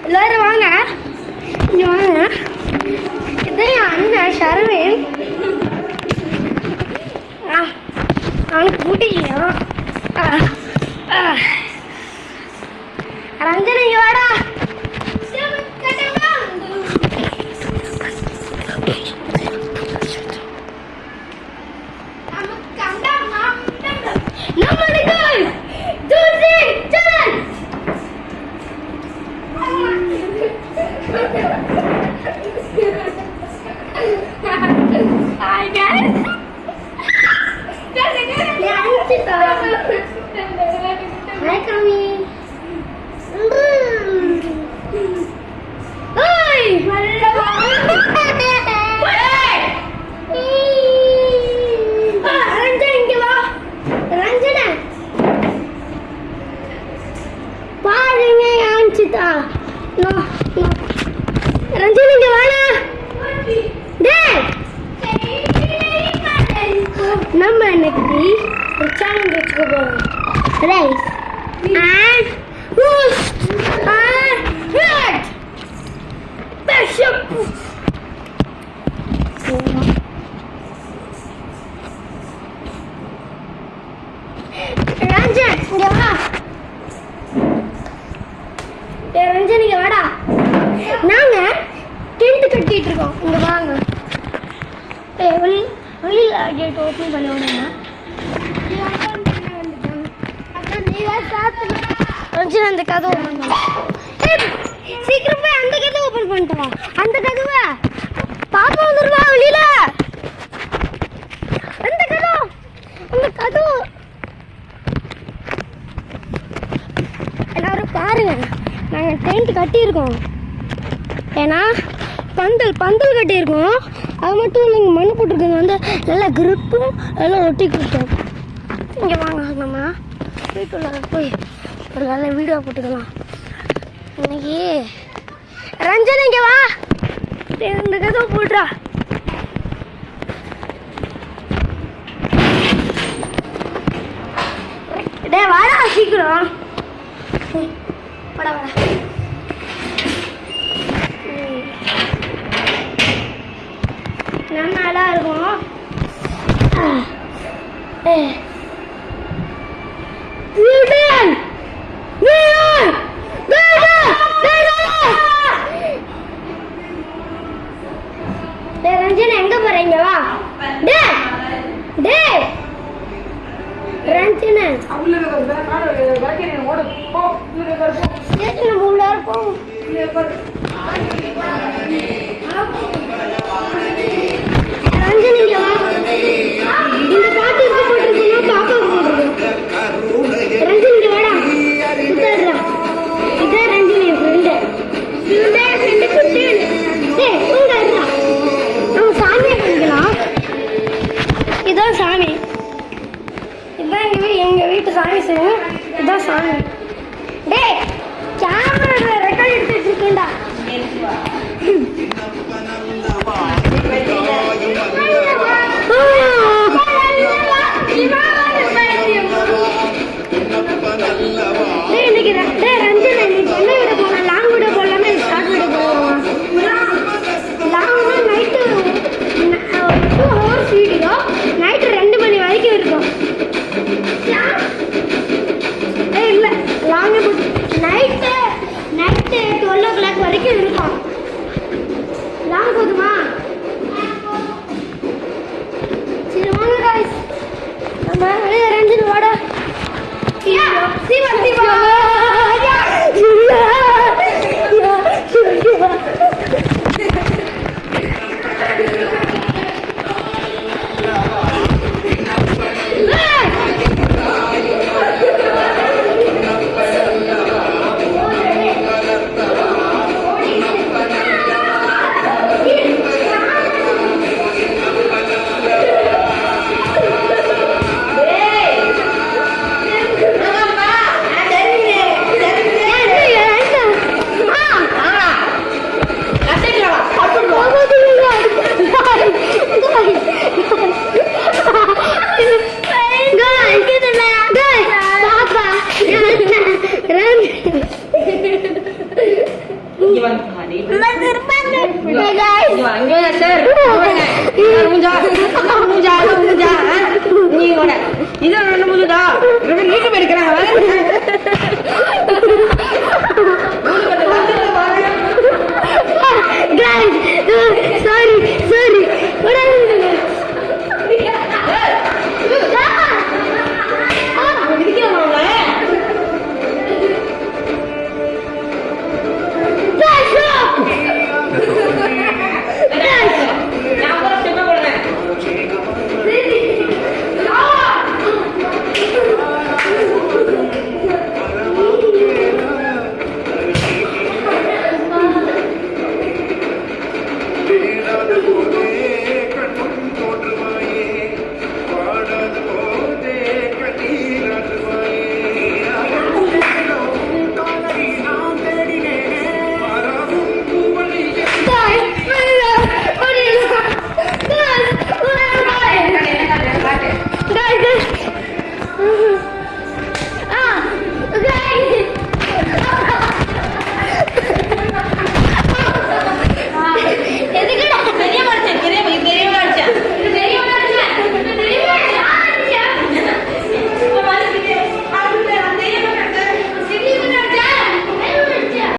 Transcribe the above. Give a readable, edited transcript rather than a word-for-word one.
எல்லாரும் வாங்க, இங்க வாங்க. இது என் அண்ணன் ஷர்வின். அவனுக்கு பிடிக்கும். ரஞ்சனா இங்க வாடா. Hi guys. Hi Kami. Hey. Ranjana இங்க வா. ரஞ்சனா. பாருங்க ஆஞ்சிதா. நோ. ரஞ்சனா இங்க வாடா. டேய். நம்ம இன்னைக்கு ஒரு சேலஞ்ச் வச்சுக்க போறோம். Rice and roast and red special. Ranjan இங்க வா. ரஞ்சன் இங்க வாடா. நாங்க டென்ட் கட்டிட்டு இருக்கோம். இங்க வாங்க. வெளியில கேட் ஓப்பன் பண்ண விடுங்க. அந்த கதை ஓப்பன் பண்ண சீக்கிரம் போய் அந்த கதை ஓப்பன் பண்ணிட்டு வா. அந்த கதவை பாப்பா வந்துருவா வெளியில. அந்த கதவு எல்லாரும் பாருங்க. நாங்கள் டென்ட் கட்டியிருக்கோம். ஏன்னா பந்தல் கட்டியிருக்கோம். அது மட்டும் இல்லைங்க, மண் போட்டிருக்கோங்க. வந்து நல்லா கிரிப்பும் எல்லாம் ஒட்டி கொடுத்தோம். இங்கே வாங்க, நம்ம வீட்டுள்ள போய் ஒரு நல்ல வீடியோ போட்டுக்கலாம். இன்னைக்கு ரஞ்சன் இங்கே வா. இந்த கதவை போட்டுறா. டே வாடா சீக்கிரம். வாடா. நல்லா இருக்கும். ரஞ்சனா எங்க போறீங்க? வா. ரஞ்சனா ரஞ்சனிங்க வா. இந்த பாட்டு இருக்க போட்டிருக்கோம். பாப்பா போட்டிருக்கோம். ரஞ்சனிங்க வாடா. இதான் ரஞ்சனி ஃப்ரெண்டு. குட்டி. உங்க நம்ம சாமியை பண்ணிக்கலாம். இதான் சாமி. இதான் எங்க வீட்டு சாமி செய்யும். இதான் சாமி. டே கேமரா ரெக்கார்ட் எடுத்து வச்சிருக்கேன்டா. நைட்டு 2 மணி வரைக்கும் இருக்கும். இல்ல லாங் நைட்டு 12 o'clock வரைக்கும் இருக்கும். லாங் போதுமா? சரி வாங்க गाइस. நம்ம வெளிய ரஞ்சன் வாடா. சிவா மூஞ்சா